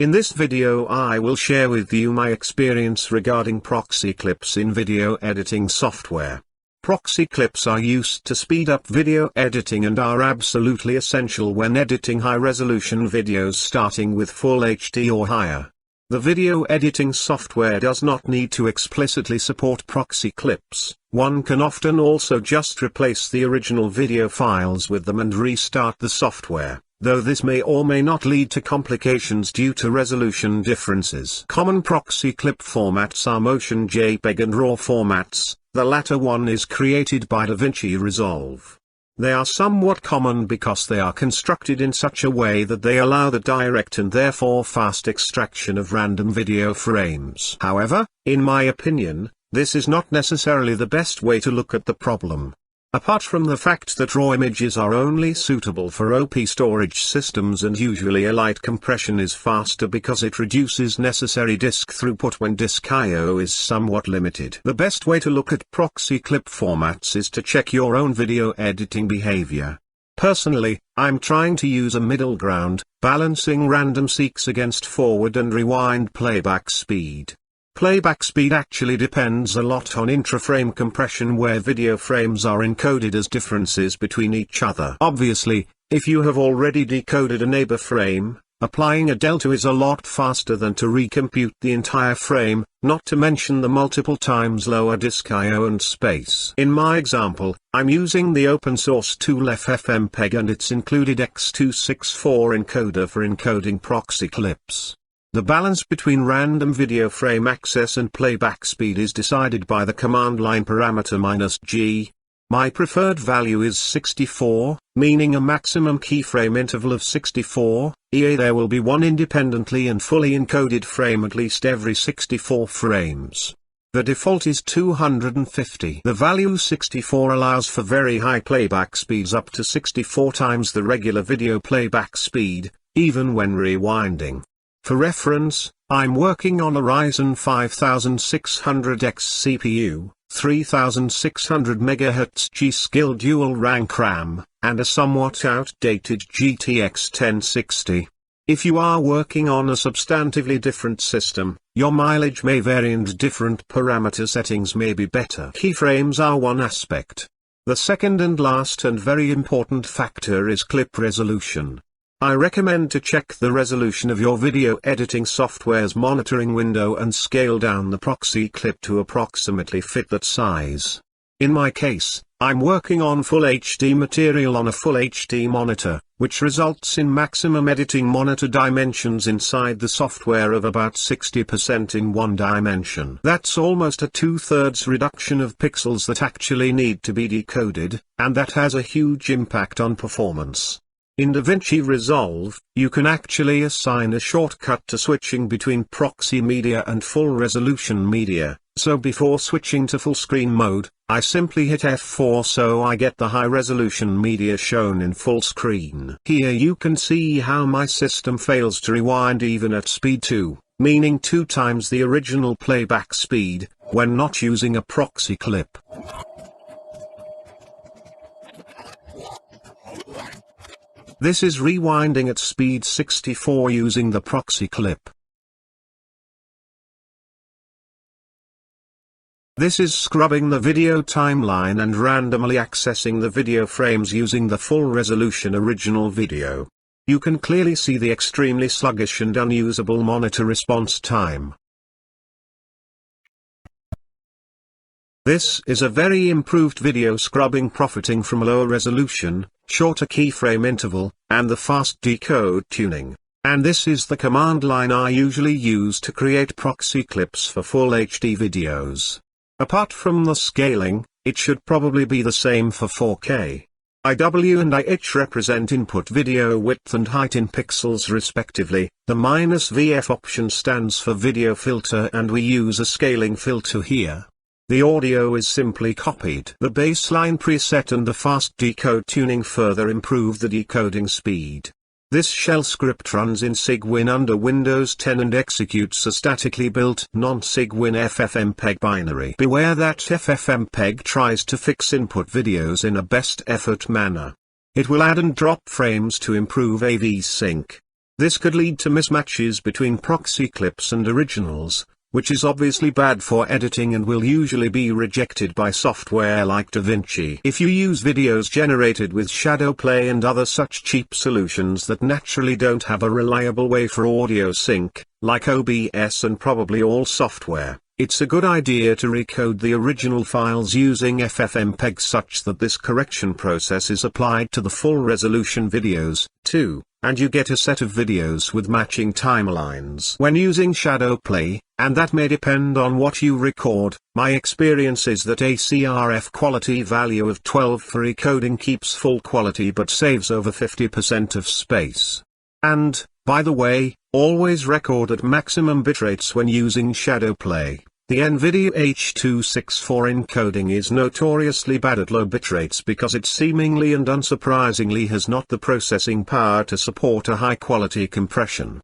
In this video I will share with you my experience regarding proxy clips in video editing software. Proxy clips are used to speed up video editing and are absolutely essential when editing high-resolution videos starting with Full HD or higher. The video editing software does not need to explicitly support proxy clips. One can often also just replace the original video files with them and restart the software, though this may or may not lead to complications due to resolution differences. Common proxy clip formats are Motion JPEG and RAW formats. The latter one is created by DaVinci Resolve. They are somewhat common because they are constructed in such a way that they allow the direct and therefore fast extraction of random video frames. However, in my opinion, this is not necessarily the best way to look at the problem. Apart from the fact that RAW images are only suitable for OP storage systems and usually a light compression is faster because it reduces necessary disk throughput when disk I/O is somewhat limited. The best way to look at proxy clip formats is to check your own video editing behavior. Personally, I'm trying to use a middle ground, balancing random seeks against forward and rewind playback speed. Playback speed actually depends a lot on intra-frame compression where video frames are encoded as differences between each other. Obviously, if you have already decoded a neighbor frame, applying a delta is a lot faster than to recompute the entire frame, not to mention the multiple times lower disk I/O and space. In my example, I'm using the open source tool FFmpeg and its included X264 encoder for encoding proxy clips. The balance between random video frame access and playback speed is decided by the command line parameter -g. My preferred value is 64, meaning a maximum keyframe interval of 64, e.a. there will be one independently and fully encoded frame at least every 64 frames. The default is 250. The value 64 allows for very high playback speeds up to 64 times the regular video playback speed, even when rewinding. For reference, I'm working on a Ryzen 5600X CPU, 3600 MHz G-Skill dual rank RAM, and a somewhat outdated GTX 1060. If you are working on a substantively different system, your mileage may vary and different parameter settings may be better. Keyframes are one aspect. The second and last and very important factor is clip resolution. I recommend to check the resolution of your video editing software's monitoring window and scale down the proxy clip to approximately fit that size. In my case, I'm working on Full HD material on a Full HD monitor, which results in maximum editing monitor dimensions inside the software of about 60% in one dimension. That's almost a 2/3 reduction of pixels that actually need to be decoded, and that has a huge impact on performance. In DaVinci Resolve, you can actually assign a shortcut to switching between proxy media and full resolution media, so before switching to full screen mode, I simply hit F4 so I get the high resolution media shown in full screen. Here you can see how my system fails to rewind even at speed 2, meaning 2 times the original playback speed, when not using a proxy clip. This is rewinding at speed 64 using the proxy clip. This is scrubbing the video timeline and randomly accessing the video frames using the full resolution original video. You can clearly see the extremely sluggish and unusable monitor response time. This is a very improved video scrubbing profiting from lower resolution, shorter keyframe interval, and the fast decode tuning. And this is the command line I usually use to create proxy clips for Full HD videos. Apart from the scaling, it should probably be the same for 4K. IW and IH represent input video width and height in pixels respectively. The -VF option stands for video filter and we use a scaling filter here. The audio is simply copied. The baseline preset and the fast decode tuning further improve the decoding speed. This shell script runs in Cygwin under Windows 10 and executes a statically built non-Cygwin FFmpeg binary. Beware that FFmpeg tries to fix input videos in a best effort manner. It will add and drop frames to improve AV sync. This could lead to mismatches between proxy clips and originals, which is obviously bad for editing and will usually be rejected by software like DaVinci. If you use videos generated with Shadowplay and other such cheap solutions that naturally don't have a reliable way for audio sync, like OBS and probably all software, it's a good idea to recode the original files using FFmpeg such that this correction process is applied to the full resolution videos, too, and you get a set of videos with matching timelines. When using Shadowplay, and that may depend on what you record, my experience is that a CRF quality value of 12 for recoding keeps full quality but saves over 50% of space. And, by the way, always record at maximum bitrates when using Shadowplay. The NVIDIA H.264 encoding is notoriously bad at low bitrates because it seemingly and unsurprisingly has not the processing power to support a high-quality compression.